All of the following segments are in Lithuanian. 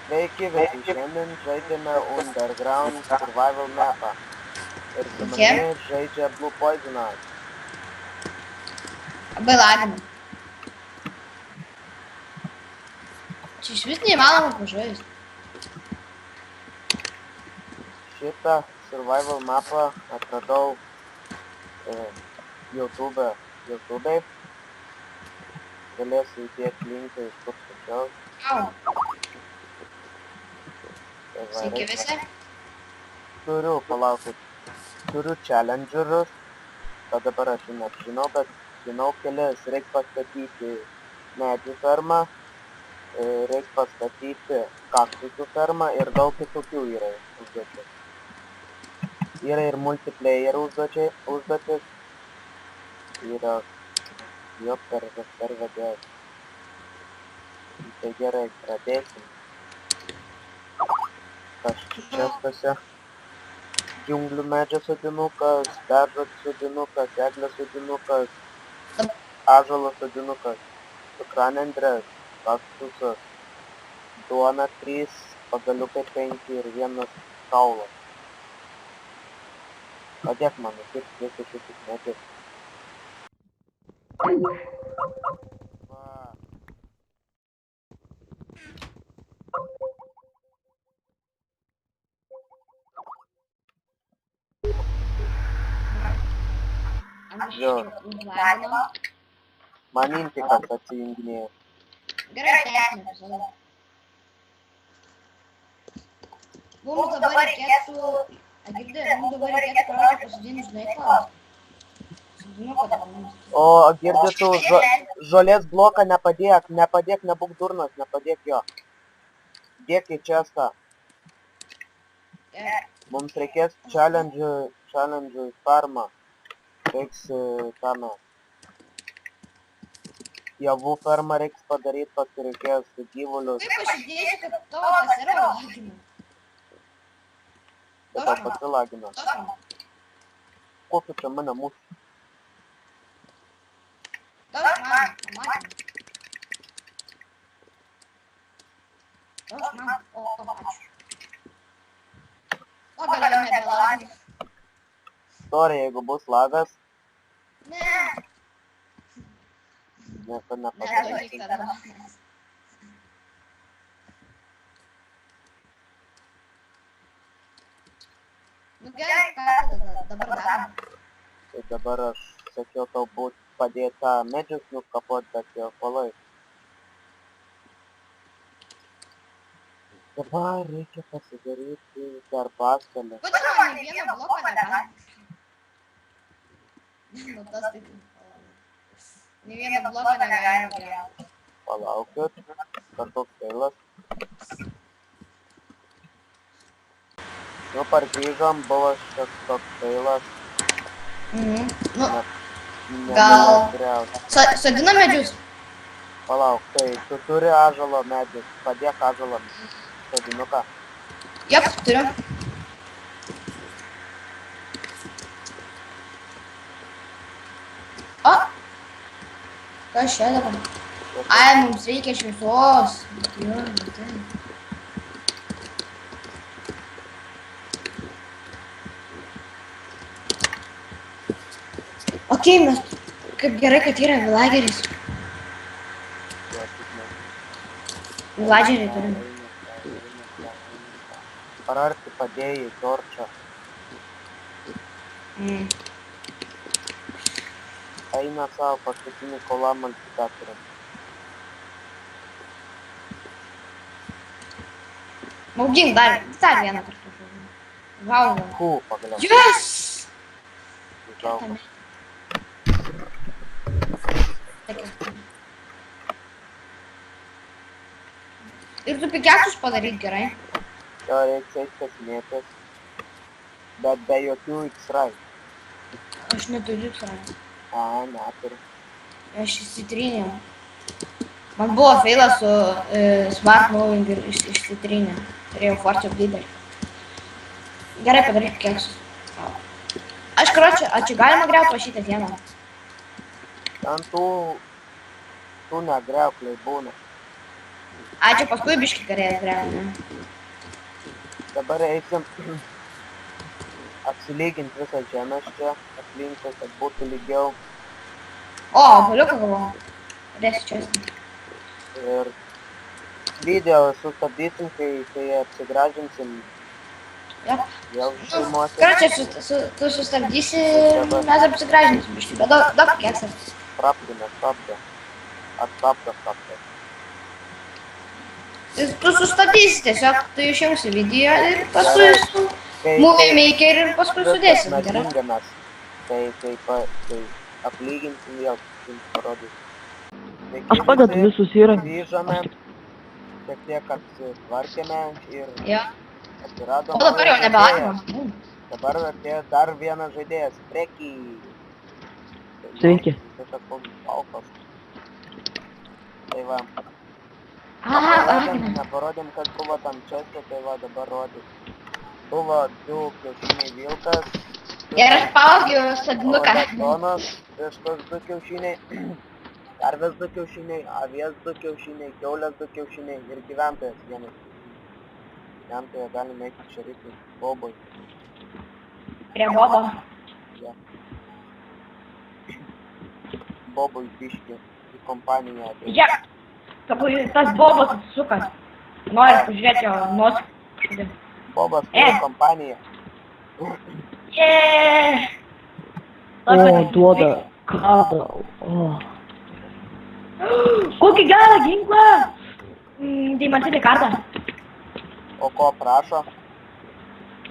Sveiki visi, šiandien žaidžiame Underground Survival mapą. Ir su Kokie? manimi žaidžia Blue Poisonas. Labai lagina. Čia iš vis neįmanoma pažaisti. Šitą Survival mapą atradau YouTube'ai. Galėsiu įdėti linką iš kur skaičiau. Au. Tai va, Sveiki visi. Turiu challengerus, kad dabar aš jų nežinau, bet žinau kelis. Reikia pastatyti medžių fermą, reikia pastatyti kaktusų fermą ir daug kitokių yra užduočių. Yra ir multiplayer užduotis. Yra jo per vedėjas. Tai gerai, pradėsim. Kas čia stose? Džiunglių medžio sodinukas, beržo sodinukas, eglės sodinukas, ąžuolo sodinukas, cukranendrės, kaktusas, duona 3, pagaliukai 5 ir 1 kaulas. Padėk man nupirkti visus šitus medžius. Va. Jo. Užlagino. Man intikas atsijunginėja. Gerai, tęsime epizodą. Mums dabar reikėtų... Agirdi, mums dabar reikėtų pradžią pasidinti, žinai, ką? Sodinuką dabar mums. O, girdi, tu žolės bloką nepadėk, nebūk durnas, nepadėk jo. Dėk į čestą. Mums reikės challenge farmą. Reiks tame. Javų fermą reiks padaryti, paskui reikės gyvulius. Kaip aš įdėsiu, kad tavo tas yra lagina? Bet tau pasilagina. Ko tu čia mane mūsų? Toks man, pamatėm. Toks man, ačiū. O galiu nebelagina. Sorry, jeigu bus lagas, Ne, nieko nedaryk nepadaryk. tada. Nu gerai, ką tada dabar darom? Tai dabar aš sakiau tau būt padėti tą medžius nukapot, bet jo palai. Dabar reikia pasidaryti dar pastelį. Kodėl man nei vieno bloko negalima? Nu tas taip. Nei vieno bloko negalima griauti. Palaukit, kažkoks feilas. Nu, pargrįžom, buvo šioks toks feilas. Nu, Negaliu gal- griauti. sodina medžius? Palauk, tai tu turi ąžuolo medį, padėk ąžuolo sodinuką. Jop, turiu. O! Kas čia dabar? Ai, mums reikia šviesos. Jo, tai. Okei, mes kaip gerai, kad yra vilageris. Vilagerį turim. Ar arti padėjai torčą? Eina savo paskutinį kolą multiplikatorių. Augink dar vieną kartą. Vau. Pagaliau. Yes! Užaugo. Ir tu pikeksus padaryt gerai. Jo, reikia eiti kasinėtis. Bet be jokių X-ray. Aš neturiu savęs. Neturiu. Aš įsitrynėjau. Man buvo feilas su Smart Moving ir išsitrynė. Turėjau Force didelį. Gerai padaryk pikeksus. Aš, karočią, čia galima griauti va šitą dieną. ant tų negriaukliai būna. Ačiū, paskui biškį karės grevė. Dabar eisim apsilyginti visą žemę čia, aplinkui, kad būtų lygiau. O, paliuką galvoju. Dėsiu čia. Ir video sustabdysim, kai apsigražinsim Ja. vėl šeimuose. Karočią, tu sustabdysi, mes apsigražinsim biškį, bet daug keksas. Stabdė. Atstabdė. Tu sustabdysi tiesiog, tu išjungsi video ir paskui su movie maker ir paskui sudėsim, mes gerai? jungiamės. Tai aplyginsim vėl, jums parodysim. Aš padedu visus įrankius. Grįžome, šiek tiek apsitvarkėme ir Jo. atsirado. O dabar jau nebevalgom. Dabar atėjo dar vienas žaidėjas, Preki. Sveiki. Tiesiog koks palkas. Tai va. Aha, Neparodėm, kas buvo tam česte, tai va dabar rodys. Buvo 2 kiaušiniai vilkas. ir aš paaugiu sadinuką. Betonas, vištos 2 kiaušiniai, karvės 2 kiaušiniai, avies 2 kiaušiniai, kiaulės 2 kiaušiniai ir gyventojas 1 kiaušiniai. Gyventoją galime eiti šerifui Bobui. Prie Bobo. Ja. Bobui biškį į kompaniją. Žiūrėk, tas Bobas atsisukas. Nori pažiūrėti jo nosį. Bobas turi kompaniją. Jeee. O, duoda kadą. O. Kokį gerą ginklą. Deimantinį kartą. O ko prašo?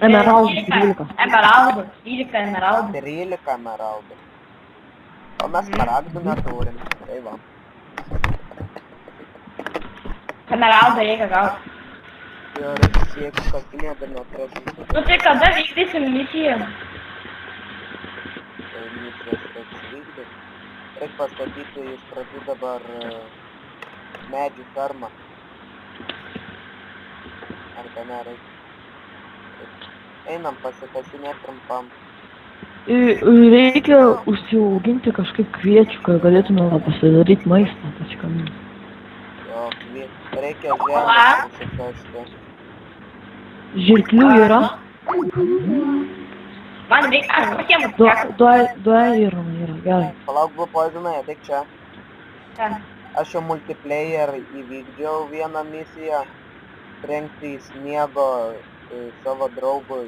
Emeraldų 12. Emeraldų, 12 emeraldų. 13 emeraldų. O mes smaragdų neturim. Tai va. Emeraldą reikia gauti. Ir siekti kasinėdami atrasti. Nu tai kada vykdysim misiją? Tai misijas reiks vykdyti. Reik pastatyti iš pradžių dabar medžių fermą. Arba nereik. Einam pasikasinėti trumpam. Reikia užsiauginti kažkaip kviečių, kad galėtume pasidaryti maistą, pasigaminti. Jo, reikia žemės pasikasti. Žirklių yra? Man reikia, aš pasiemu. Du iron yra, gerai. Palauk, buvo poizinai, ateik čia. Ten. Aš jau multiplayer įvykdžiau vieną misiją. Trenkti į sniego savo draugui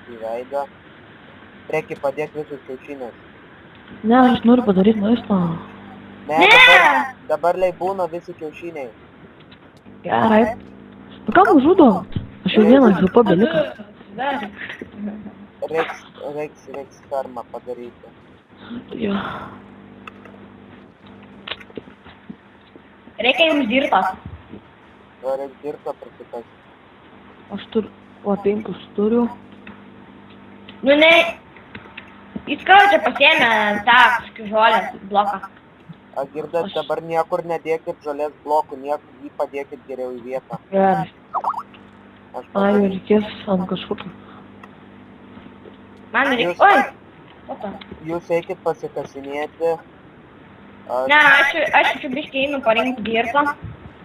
į veidą. Preki padėk visus kiaušinius. Ne, aš noriu padaryti maistą. Ne, dabar būna visi kiaušiniai. Gerai. Nu kam žudo? Aš jau vienas jau pabeliką. Reiks fermą padaryti. Jo. Reikia jums dirtos. Reiks dirto prisikasti. Aš turiu, o 5 turiu. Nu ne, jis čia pasiėmė tą kažkokį žolės bloką. Aš girdėt, dabar niekur nedėkit žolės blokų, jį padėkit geriau į vietą. Gerai. Aš Ai, padarysiu. reikės ant kažkokio. Man reikia, oi. Opa. Jūs eikit pasikasinėti. Ne, aš čia biškai einu parinkti dirtą.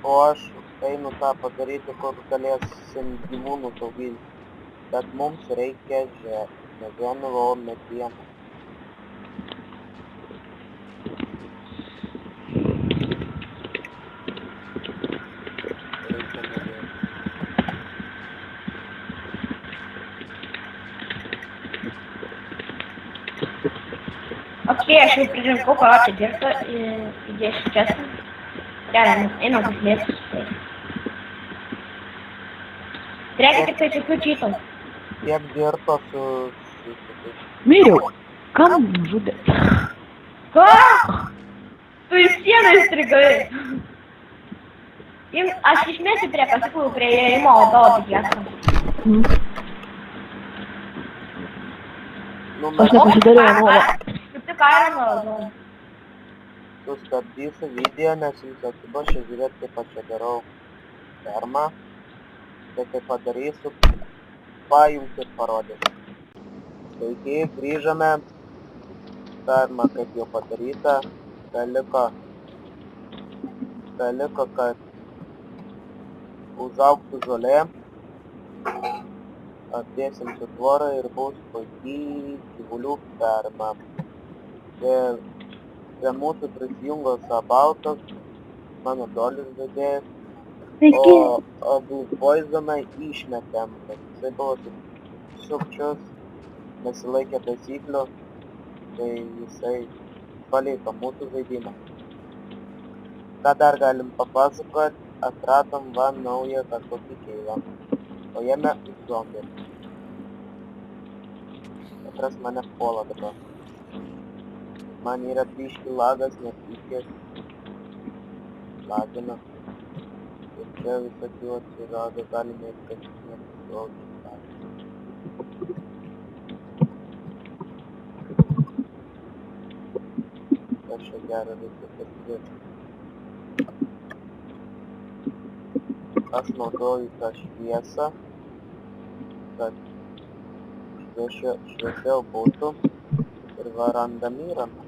O aš einu tą padaryti, kur galėsim gyvūnų auginti. Bet mums reikia ne žemę, o medieną. Reikia medieną. Ok, aš jau pririnkau karočią dirtą ir įdėsiu čia. Gerai, einam paslėptis. Reikia tik tai tokių čytų. Tiek dirto su... Miriau, kam žudė? Ką? Tu į sieną įstrigai. Aš išmėsiu prie paskui, prie įėjimo, o tavo tik jas. Aš nepasidariau nuovo. Kaip tik kairą. Sustabdysiu video, nes jums atsibošė žiūrėti, kaip aš čia darau fermą. Tai kai padarysiu, jums ir parodysiu. Sveiki, grįžome. ferma kaip jau padaryta, beliko, kad užaugtų žolė, apdėsim su tvorą ir bus puiki gyvulių ferma. Prie mūsų prisijungo Sabautas, mano brolis žaidėjas, o Blūpoizoną išmetėm, bet jisai buvo sukčius, nesilaikė taisyklių, tai jisai paliko mūsų žaidimą. Ką dar galim papasakot, atradom va naują kažkokį keilą, o jame zombį. Atras mane puola dabar. Man yra biški lagas, nes iki lagina. Ir čia visokių atsirado, galime įskatinėti saugiai. Aš čia gerą visą pasidėti. Aš naudoju tą šviesą, kad šviesiau būtų ir va randam įrangą.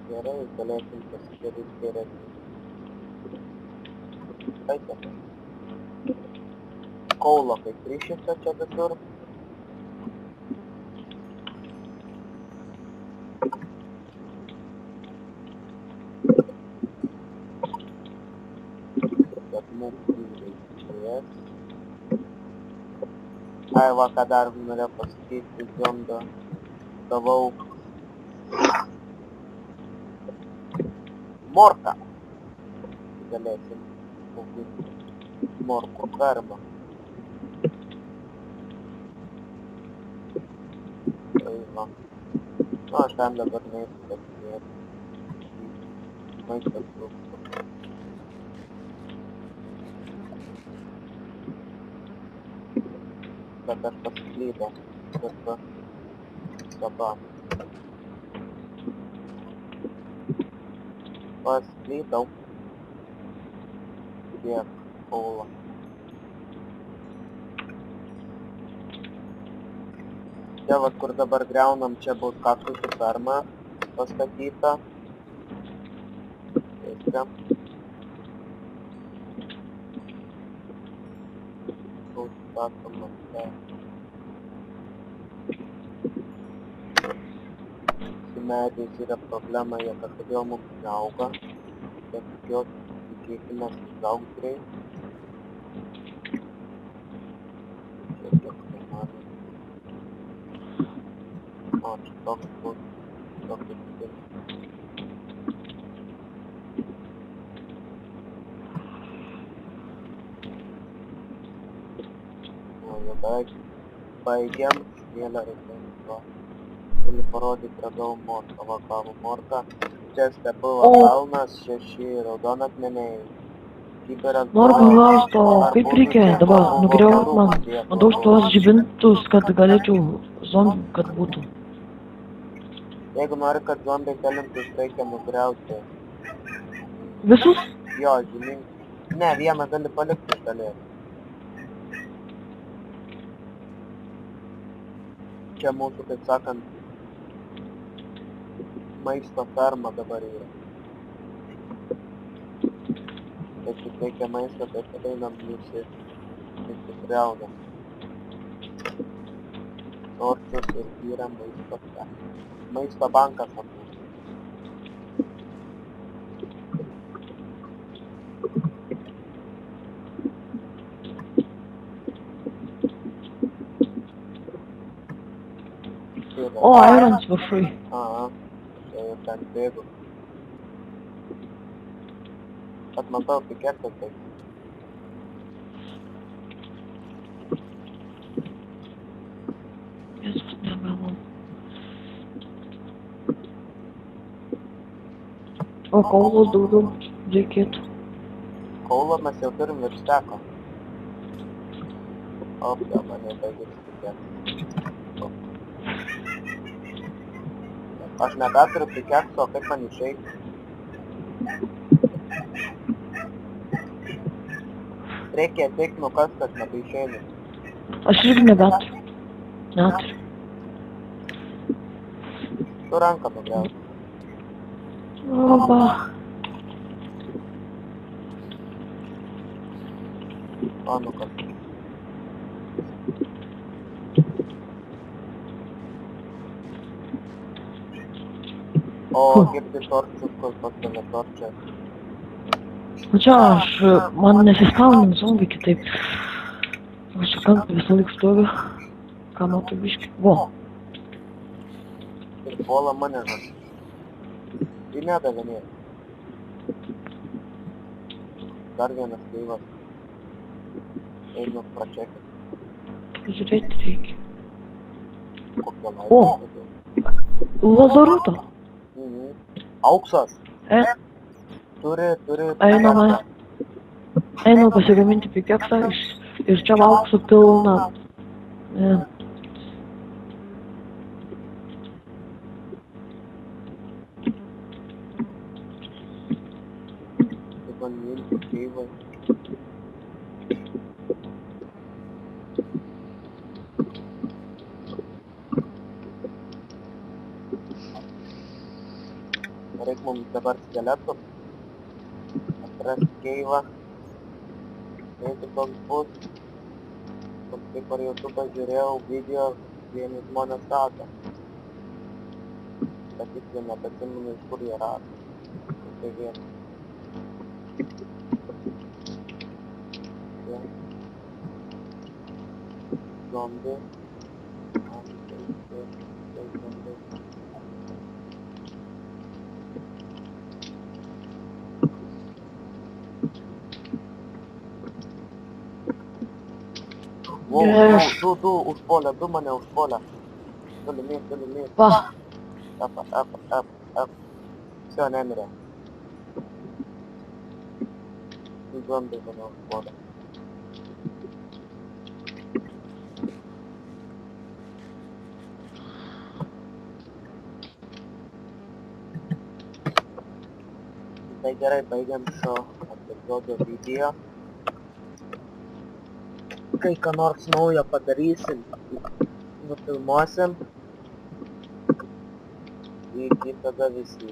Gerai, galėsim pasidaryti geresnį. Taip. Kaulo kaip ryšyse čia visur. Kad mums reikės. Ai, va, ką dar norėjau pasakyti, zombio gavau morką. Galėsim auginti morkų fermą. Tai va. Nu, aš ten dabar neįsiu pasidėti. Maistas trūksta. Bet aš pasiklydau. Dabar. Pasiklydau. Tiek kaulo. Čia vat, kur dabar griaunam, čia bus kaktusų ferma pastatyta. Viską. Bus statoma čia. Su medžiais yra problema, jie kažkodėl mums neauga. Bet tikiuosi, tikėkime, užaugs greit. Čia toks nemažas. O, čia toks bus. Toks įsitikė. O, jau beveik baigiam. Vėlę reikia. Galiu parodyti, radau morką. Va, gavo morką. Čia stepulo kalnas, 6 raudonakmeniai. Noriu paklausti, o kaip reikia dabar nugriauti man duos tuos žibintus, kad galėčiau zombių, kad būtų. Jeigu nori, kad zombiai kelintus, reikia nugriauti. Visus? Jo, žymink. Ne, vieną gali palikti šalies. Čia mūsų, kaip sakant, maisto ferma dabar yra. Tai tik reikia maisto, tai einam visi griaunam. Torčius ir yra maisto ferma. Maisto bankas ant mūsų. O, irons viršui. Aha, čia jau ten bėgu. Atmatau pikersą tai. Jėzus, nebelau. O kaulos daugiau reikėtų. Kaulo mes jau turim virš teko. Op, jau mane baigėsi pikersą. Aš nebeturiu pikersą, o kaip man išeiti? Reikia ateik nukast, kad nebeišeini. Aš irgi nebeturiu. Neturiu. tu ranką nugriauti. Oba. O, nu kas. O, girdi torčius, kur pakėlė torčią. Nu čia man nesiskaunint zombi kitaip. Aš čia kampą visą laik stoviu. Ką matau biškį. Vo. Ir puola mane žodžiu. Tai nedavė nė. Dar vienas keivas. Einu pračekį. Žiūrėti reikia. Kokia O. laimė. Lazaruto. Auksas. Turi Einame. Einu pasigaminti pikeksą ir čia aukso pilna. Taip man minti keivai. Reik mums dabar skeletų. Atrast keivą. Jeigu toks bus. Kaip per YouTube žiūrėjau video, vieni žmonės rado. Bet tiksliai nebeatsimenu, iš kur jie rado. Tai vien. Zombi. Du užpuolė, du mane užpuolė. Tuli mėt. Va. Ap. Все, nemirė. Du zombiai mane užpuolė. Tai gerai, baigiam šio epizodo video. Kai ką nors naujo padarysim, nufilmuosim. Iki tada visi.